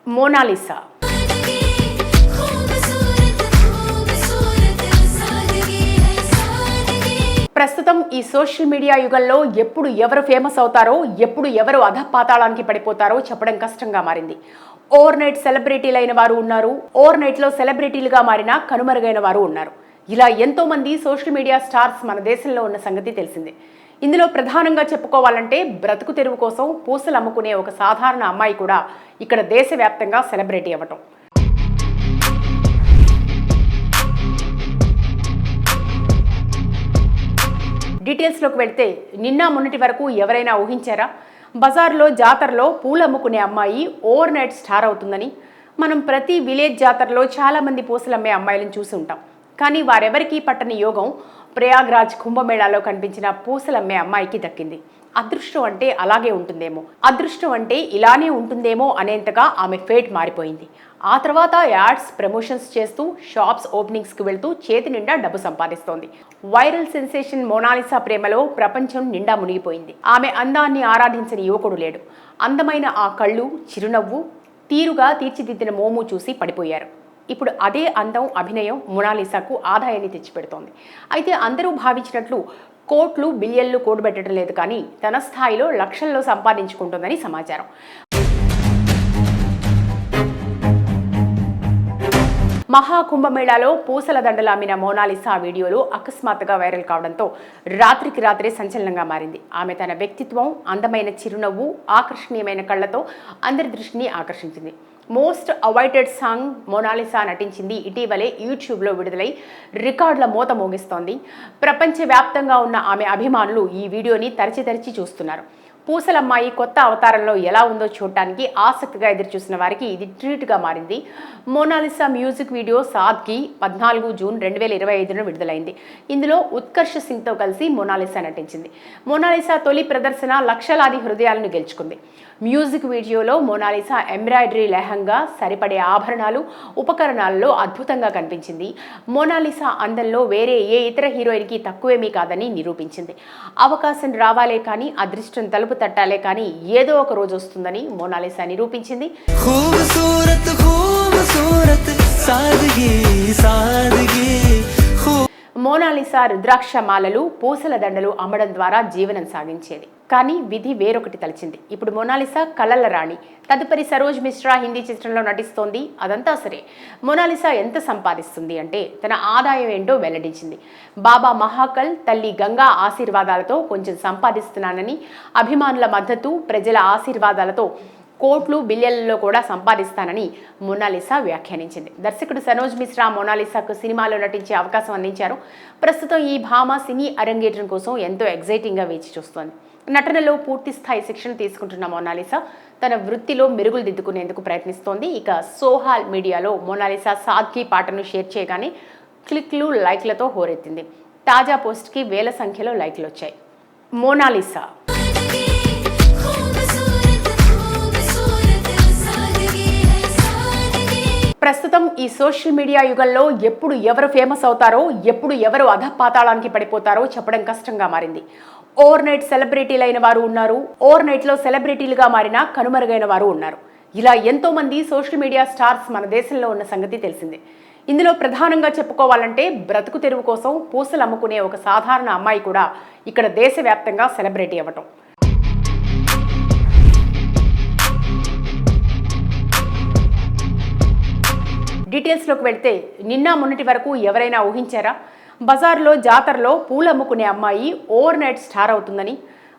Mona Lisa ప్రస్తుతం ఈ social media యుగంలో ఎప్పుడు ఎవరు ఫేమస్ అవుతారో, ఎప్పుడు ఎవరు అధపాతాళానికి పడిపోతారో చెప్పడం కష్టంగా మారింది. ఓవర్ నైట్ సెలబ్రిటీలైన వారు ఉన్నారు, ఓవర్ నైట్లో సెలబ్రిటీలుగా మారిన కనుమరుగైన వారు ఉన్నారు. ఇలా ఎంతో మంది సోషల్ మీడియా స్టార్స్ మన దేశంలో ఉన్న సంగతి తెలిసిందే. ఇందులో ప్రధానంగా చెప్పుకోవాలంటే బ్రతుకు తెరువు కోసం పూసలు అమ్ముకునే ఒక సాధారణ అమ్మాయి కూడా ఇక్కడ దేశవ్యాప్తంగా సెలబ్రిటీ అవ్వటం. డీటెయిల్స్లోకి వెళ్తే నిన్న మొన్నటి వరకు ఎవరైనా ఊహించారా? బజార్లో జాతరలో పూలు అమ్ముకునే అమ్మాయి ఓవర్ నైట్ స్టార్ అవుతుందని. మనం ప్రతి విలేజ్ జాతరలో చాలామంది పూసలు అమ్మే అమ్మాయిలను చూసి ఉంటాం. కానీ వారెవరికీ పట్టని యోగం ప్రయాగ్రాజ్ కుంభమేళాలో కనిపించిన పూసలమ్మే అమ్మాయికి దక్కింది. అదృష్టం అంటే అలాగే ఉంటుందేమో, అదృష్టం అంటే ఇలానే ఉంటుందేమో అనేంతగా ఆమె ఫేట్ మారిపోయింది. ఆ తర్వాత యాడ్స్, ప్రమోషన్స్ చేస్తూ షాప్స్ ఓపెనింగ్స్కి వెళ్తూ చేతి నిండా డబ్బు సంపాదిస్తోంది. వైరల్ సెన్సేషన్ మోనాలిసా ప్రేమలో ప్రపంచం నిండా మునిగిపోయింది. ఆమె అందాన్ని ఆరాధించని యువకుడు లేడు. అందమైన ఆ కళ్ళు, చిరునవ్వు, తీరుగా తీర్చిదిద్దిన మోము చూసి పడిపోయారు. ఇప్పుడు అదే అందం, అభినయం మోనాలిసాకు ఆదాయాన్ని తెచ్చిపెడుతోంది. అయితే అందరూ భావించినట్లు కోట్లు, బిలియన్లు కూడబెట్టడం లేదు, కానీ తన స్థాయిలో లక్షల్లో సంపాదించుకుంటుందని సమాచారం. మహాకుంభమేళాలో పూసల దండలు అమ్మిన మోనాలిసా వీడియోలు అకస్మాత్తుగా వైరల్ కావడంతో రాత్రికి రాత్రే సంచలనంగా మారింది. ఆమె తన వ్యక్తిత్వం, అందమైన చిరునవ్వు, ఆకర్షణీయమైన కళ్లతో అందరి దృష్టిని ఆకర్షించింది. మోస్ట్ అవైటెడ్ సాంగ్ మోనాలిసా నటించింది ఇటీవలే యూట్యూబ్లో విడుదలై రికార్డుల మోత మోగిస్తోంది. ప్రపంచవ్యాప్తంగా ఉన్న ఆమె అభిమానులు ఈ వీడియోని తరచి చూస్తున్నారు. పూసలమ్మాయి కొత్త అవతారంలో ఎలా ఉందో చూడటానికి ఆసక్తిగా ఎదురుచూసిన వారికి ఇది ట్రీట్గా మారింది. మోనాలిసా మ్యూజిక్ వీడియో సాద్కి 14 జూన్ 2025 విడుదలైంది. ఇందులో ఉత్కర్ష్ సింగ్తో కలిసి మోనాలిసా నటించింది. మోనాలిసా తొలి ప్రదర్శన లక్షలాది హృదయాలను గెలుచుకుంది. మ్యూజిక్ వీడియోలో మోనాలిసా ఎంబ్రాయిడరీ లెహంగా, సరిపడే ఆభరణాలు, ఉపకరణాల్లో అద్భుతంగా కనిపించింది. మోనాలిసా అందంలో వేరే ఏ ఇతర హీరోయిన్కి తక్కువేమీ కాదని నిరూపించింది. అవకాశం రావాలే కానీ, అదృష్టం తలుపు తట్టాలే కానీ ఏదో ఒక రోజు వస్తుందని మోనాలిసా నిరూపించింది. మోనాలిసా రుద్రాక్ష మాలలు, పూసల దండలు అమ్మడం ద్వారా జీవనం సాగించేది. కానీ విధి వేరొకటి తలచింది. ఇప్పుడు మోనాలిసా కలల రాణి. తదుపరి సరోజ్ మిశ్రా హిందీ చిత్రంలో నటిస్తోంది. అదంతా సరే, మోనాలిసా ఎంత సంపాదిస్తుంది అంటే తన ఆదాయం ఏంటో వెల్లడించింది. బాబా మహాకల్, తల్లి గంగా ఆశీర్వాదాలతో కొంచెం సంపాదిస్తున్నానని, అభిమానుల మద్దతు, ప్రజల ఆశీర్వాదాలతో కోట్లు, బిలియన్లలో కూడా సంపాదిస్తానని మోనాలిసా వ్యాఖ్యానించింది. దర్శకుడు సరోజ్ మిశ్రా మోనాలిసాకు సినిమాలో నటించే అవకాశం అందించారు. ప్రస్తుతం ఈ భామ సినీ అరంగేట్రం కోసం ఎంతో ఎగ్జైటింగ్గా వేచి చూస్తోంది. నటనలో పూర్తి స్థాయి శిక్షణ తీసుకుంటున్న మోనాలిసా తన వృత్తిలో మెరుగులు దిద్దుకునేందుకు ప్రయత్నిస్తోంది. ఇక సోషల్ మీడియాలో మోనాలిసా సాద్కి పాటను షేర్ చేయగానే క్లిక్లు, లైక్లతో హోరెత్తింది. తాజా పోస్ట్కి వేల సంఖ్యలో లైక్లు వచ్చాయి. మోనాలిసా ప్రస్తుతం ఈ సోషల్ మీడియా యుగంలో ఎప్పుడు ఎవరు ఫేమస్ అవుతారో, ఎప్పుడు ఎవరు అధపాతాళానికి పడిపోతారో చెప్పడం కష్టంగా మారింది. ఓవర్ నైట్ సెలబ్రిటీలైన వారు ఉన్నారు, ఓవర్ నైట్లో సెలబ్రిటీలుగా మారిన కనుమరుగైన వారు ఉన్నారు. ఇలా ఎంతో మంది సోషల్ మీడియా స్టార్స్ మన దేశంలో ఉన్న సంగతి తెలిసిందే. ఇందులో ప్రధానంగా చెప్పుకోవాలంటే బ్రతుకు తెరువు కోసం పూసలు అమ్ముకునే ఒక సాధారణ అమ్మాయి కూడా ఇక్కడ దేశవ్యాప్తంగా సెలబ్రిటీ అవ్వటం. డీటెయిల్స్లోకి వెళ్తే నిన్న మొన్నటి వరకు ఎవరైనా ఊహించారా? బజార్లో జాతరలో పూలు అమ్ముకునే అమ్మాయి ఓవర్ నైట్ స్టార్ అవుతుందని.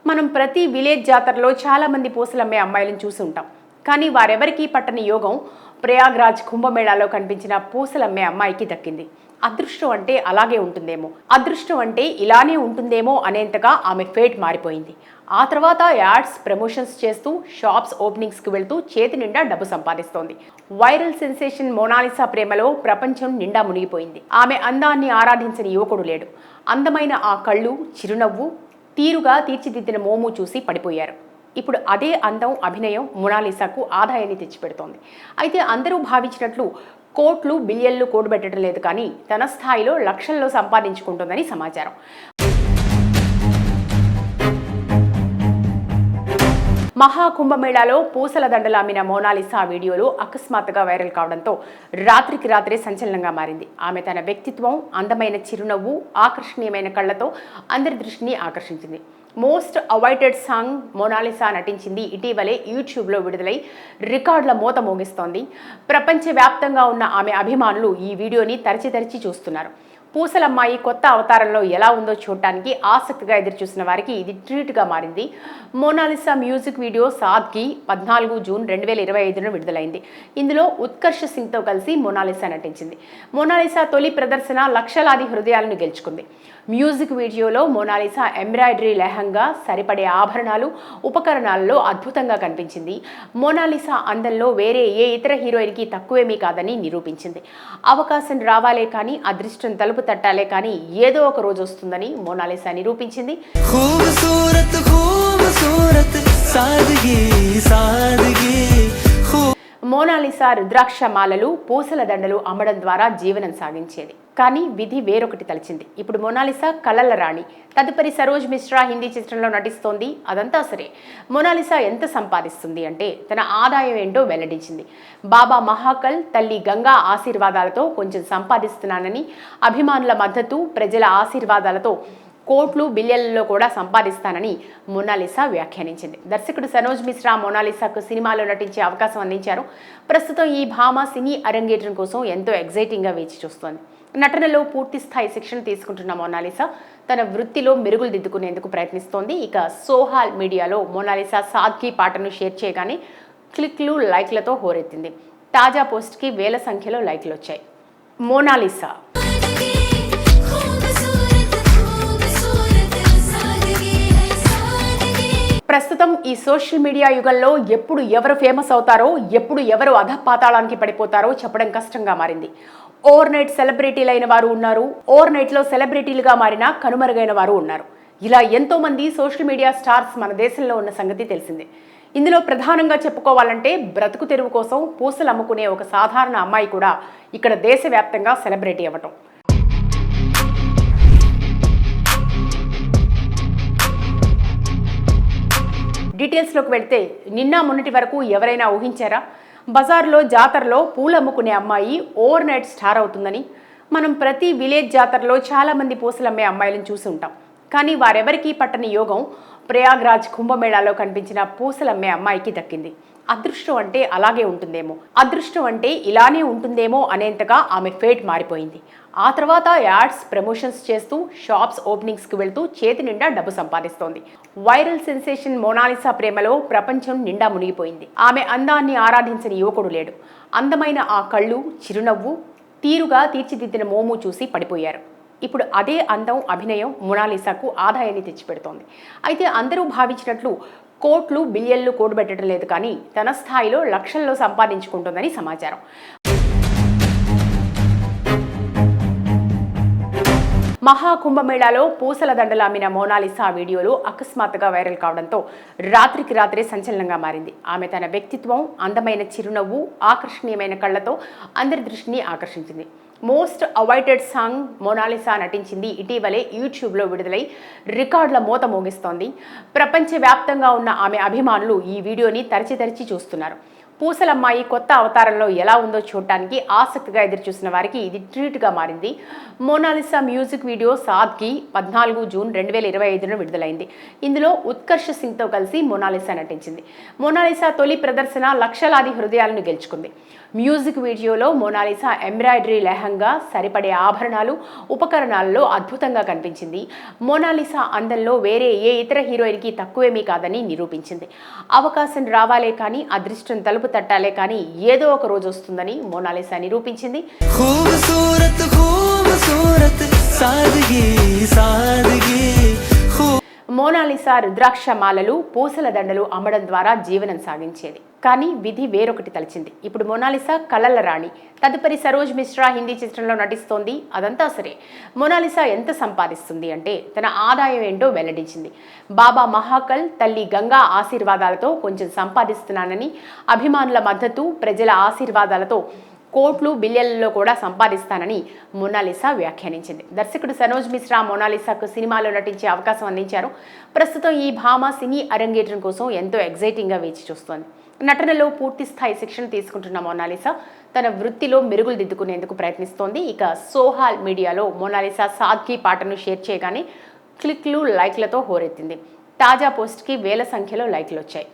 మనం ప్రతి విలేజ్ జాతరలో చాలామంది పూసలమ్మే అమ్మాయిలను చూసి ఉంటాం. కానీ వారెవరికీ పట్టని యోగం ప్రయాగ్రాజ్ కుంభమేళాలో కనిపించిన పూసలమ్మే అమ్మాయికి దక్కింది. అదృష్టం అంటే అలాగే ఉంటుందేమో, అదృష్టం అంటే ఇలానే ఉంటుందేమో అనేంతగా ఆమె ఫేట్ మారిపోయింది. ఆ తర్వాత యాడ్స్, ప్రమోషన్స్ చేస్తూ షాప్స్ ఓపెనింగ్స్కి వెళ్తూ చేతి నిండా డబ్బు సంపాదిస్తోంది. వైరల్ సెన్సేషన్ మోనాలిసా ప్రేమలో ప్రపంచం నిండా మునిగిపోయింది. ఆమె అందాన్ని ఆరాధించని యువకుడు లేడు. అందమైన ఆ కళ్ళు, చిరునవ్వు, తీరుగా తీర్చిదిద్దిన మోము చూసి పడిపోయారు. ఇప్పుడు అదే అందం, అభినయం మోనాలిసాకు ఆదాయాన్ని తెచ్చిపెడుతోంది. అయితే అందరూ భావించినట్లు కోట్లు, బిలియన్లు కూడబెట్టడం లేదు, కానీ తన స్థాయిలో లక్షల్లో సంపాదించుకుంటుందని సమాచారం. మహాకుంభమేళాలో పూసల దండలు అమ్మిన మోనాలిసా వీడియోలు అకస్మాత్తుగా వైరల్ కావడంతో రాత్రికి రాత్రే సంచలనంగా మారింది. ఆమె తన వ్యక్తిత్వం, అందమైన చిరునవ్వు, ఆకర్షణీయమైన కళ్లతో అందరి దృష్టిని ఆకర్షించింది. మోస్ట్ అవైటెడ్ సాంగ్ మోనాలిసా నటించింది ఇటీవలే యూట్యూబ్లో విడుదలై రికార్డుల మోత మోగిస్తోంది. ప్రపంచవ్యాప్తంగా ఉన్న ఆమె అభిమానులు ఈ వీడియోని తరచి చూస్తున్నారు. పూసలమ్మాయి కొత్త అవతారంలో ఎలా ఉందో చూడటానికి ఆసక్తిగా ఎదురుచూసిన వారికి ఇది ట్రీట్గా మారింది. మోనాలిసా మ్యూజిక్ వీడియో సాద్కి 14 జూన్ 2025 విడుదలైంది. ఇందులో ఉత్కర్ష్ సింగ్తో కలిసి మోనాలిసా నటించింది. మోనాలిసా తొలి ప్రదర్శన లక్షలాది హృదయాలను గెలుచుకుంది. మ్యూజిక్ వీడియోలో మోనాలిసా ఎంబ్రాయిడరీ లెహంగా, సరిపడే ఆభరణాలు, ఉపకరణాలలో అద్భుతంగా కనిపించింది. మోనాలిసా అందంలో వేరే ఏ ఇతర హీరోయిన్కి తక్కువేమీ కాదని నిరూపించింది. అవకాశం రావాలే కానీ, అదృష్టం తలుపు తట్టాలే కానీ ఏదో ఒక రోజు వస్తుందని మోనాలిసా నిరూపించింది. మోనాలిసా రుద్రాక్ష మాలలు, పూసల దండలు అమ్మడం ద్వారా జీవనం సాగించేది. కానీ విధి వేరొకటి తలచింది. ఇప్పుడు మోనాలిసా కలల రాణి. తదుపరి సరోజ్ మిశ్రా హిందీ చిత్రంలో నటిస్తోంది. అదంతా సరే, మోనాలిసా ఎంత సంపాదిస్తుంది అంటే తన ఆదాయం ఏంటో వెల్లడించింది. బాబా మహాకల్, తల్లి గంగా ఆశీర్వాదాలతో కొంచెం సంపాదిస్తున్నానని, అభిమానుల మద్దతు, ప్రజల ఆశీర్వాదాలతో కోట్లు బిలియన్లలో కూడా సంపాదిస్తానని మోనాలిసా వ్యాఖ్యానించింది. దర్శకుడు సరోజ్ మిశ్రా మోనాలిసాకు సినిమాలో నటించే అవకాశం అందించారు. ప్రస్తుతం ఈ భామ సినీ అరంగేట్రం కోసం ఎంతో ఎగ్జైటింగ్గా వేచి చూస్తోంది. నటనలో పూర్తి స్థాయి శిక్షణ తీసుకుంటున్న మోనాలిసా తన వృత్తిలో మెరుగులు దిద్దుకునేందుకు ప్రయత్నిస్తోంది. ఇక సోషల్ మీడియాలో మోనాలిసా సాద్కి పాటను షేర్ చేయగానే క్లిక్లు, లైక్లతో హోరెత్తింది. తాజా పోస్ట్కి వేల సంఖ్యలో లైక్లు వచ్చాయి. మోనాలిసా ప్రస్తుతం ఈ సోషల్ మీడియా యుగంలో ఎప్పుడు ఎవరు ఫేమస్ అవుతారో, ఎప్పుడు ఎవరు అధపాతాళానికి పడిపోతారో చెప్పడం కష్టంగా మారింది. ఓవర్ నైట్ సెలబ్రిటీలైన వారు ఉన్నారు, ఓవర్ నైట్లో సెలబ్రిటీలుగా మారిన కనుమరుగైన వారు ఉన్నారు. ఇలా ఎంతో మంది సోషల్ మీడియా స్టార్స్ మన దేశంలో ఉన్న సంగతి తెలిసిందే. ఇందులో ప్రధానంగా చెప్పుకోవాలంటే బ్రతుకు తెరువు కోసం పూసలు అమ్ముకునే ఒక సాధారణ అమ్మాయి కూడా ఇక్కడ దేశవ్యాప్తంగా సెలబ్రిటీ అవ్వటం. డీటెయిల్స్లోకి వెళ్తే నిన్న మొన్నటి వరకు ఎవరైనా ఊహించారా బజార్లో, జాతరలో పూలు అమ్ముకునే అమ్మాయి ఓవర్ నైట్ స్టార్ అవుతుందని? మనం ప్రతి విలేజ్ జాతరలో చాలామంది పూసలు అమ్మే అమ్మాయిలను చూసి ఉంటాం. కానీ వారెవరికీ పట్టని యోగం ప్రయాగ్రాజ్ కుంభమేళాలో కనిపించిన పూసలమ్మే అమ్మాయికి దక్కింది. అదృష్టం అంటే అలాగే ఉంటుందేమో, అదృష్టం అంటే ఇలానే ఉంటుందేమో అనేంతగా ఆమె ఫేట్ మారిపోయింది. ఆ తర్వాత యాడ్స్, ప్రమోషన్స్ చేస్తూ షాప్స్ ఓపెనింగ్స్కి వెళ్తూ చేతి నిండా డబ్బు సంపాదిస్తోంది. వైరల్ సెన్సేషన్ మోనాలిసా ప్రేమలో ప్రపంచం నిండా మునిగిపోయింది. ఆమె అందాన్ని ఆరాధించని యువకుడు లేడు. అందమైన ఆ కళ్ళు, చిరునవ్వు, తీరుగా తీర్చిదిద్దిన మోము చూసి పడిపోయారు. ఇప్పుడు అదే అందం, అభినయం మోనాలిసాకు ఆదాయాన్ని తెచ్చిపెడుతోంది. అయితే అందరూ భావించినట్లు కోట్లు, బిలియన్లు కూడబెట్టడం లేదు, కానీ తన స్థాయిలో లక్షల్లో సంపాదించుకుంటుందని సమాచారం. మహాకుంభమేళాలో పూసల దండలు అమ్మిన మోనాలిసా వీడియోలు అకస్మాత్తుగా వైరల్ కావడంతో రాత్రికి రాత్రే సంచలనంగా మారింది. ఆమె తన వ్యక్తిత్వం, అందమైన చిరునవ్వు, ఆకర్షణీయమైన కళ్లతో అందరి దృష్టిని ఆకర్షించింది. మోస్ట్ అవైటెడ్ సాంగ్ మోనాలిసా నటించింది ఇటీవలే యూట్యూబ్లో విడుదలై రికార్డుల మోత మోగిస్తోంది. ప్రపంచవ్యాప్తంగా ఉన్న ఆమె అభిమానులు ఈ వీడియోని తరచి చూస్తున్నారు. పూసలమ్మాయి కొత్త అవతారంలో ఎలా ఉందో చూడటానికి ఆసక్తిగా ఎదురుచూసిన వారికి ఇది ట్రీట్గా మారింది. మోనాలిసా మ్యూజిక్ వీడియో సాద్కి 14 జూన్ 2025 విడుదలైంది. ఇందులో ఉత్కర్ష్ సింగ్తో కలిసి మోనాలిసా నటించింది. మోనాలిసా తొలి ప్రదర్శన లక్షలాది హృదయాలను గెలుచుకుంది. మ్యూజిక్ వీడియోలో మోనాలిసా ఎంబ్రాయిడరీ లెహంగా, సరిపడే ఆభరణాలు, ఉపకరణాలలో అద్భుతంగా కనిపించింది. మోనాలిసా అందంలో వేరే ఏ ఇతర హీరోయిన్కి తక్కువేమీ కాదని నిరూపించింది. అవకాశం రావాలే కానీ, అదృష్టం తలుపు తట్టాలే కానీ ఏదో ఒక రోజు వస్తుందని మోనాలిసా నిరూపించింది. మోనాలిసా రుద్రాక్ష మాలలు, పూసల దండలు అమ్మడం ద్వారా జీవనం సాగించేది. కానీ విధి వేరొకటి తలచింది. ఇప్పుడు మోనాలిసా కలల రాణి. తదుపరి సరోజ్ మిశ్రా హిందీ చిత్రంలో నటిస్తోంది. అదంతా సరే, మోనాలిసా ఎంత సంపాదిస్తుంది అంటే తన ఆదాయం ఏంటో వెల్లడించింది. బాబా మహాకల్, తల్లి గంగా ఆశీర్వాదాలతో కొంచెం సంపాదిస్తున్నానని, అభిమానుల మద్దతు, ప్రజల ఆశీర్వాదాలతో కోట్లు బిలియన్లలో కూడా సంపాదిస్తానని మోనాలిసా వ్యాఖ్యానించింది. దర్శకుడు సనోజ్ మిశ్రా మోనాలిసాకు సినిమాలో నటించే అవకాశం అందించారు. ప్రస్తుతం ఈ భామ సినీ అరంగేట్రం కోసం ఎంతో ఎగ్జైటింగ్గా వేచి చూస్తోంది. నటనలో పూర్తి స్థాయి శిక్షణ తీసుకుంటున్న మోనాలిసా తన వృత్తిలో మెరుగులు దిద్దుకునేందుకు ప్రయత్నిస్తోంది. ఇక సోషల్ మీడియాలో మోనాలిసా సాద్కి పాటను షేర్ చేయగానే క్లిక్లు, లైక్లతో హోరెత్తింది. తాజా పోస్ట్కి వేల సంఖ్యలో లైక్లు వచ్చాయి.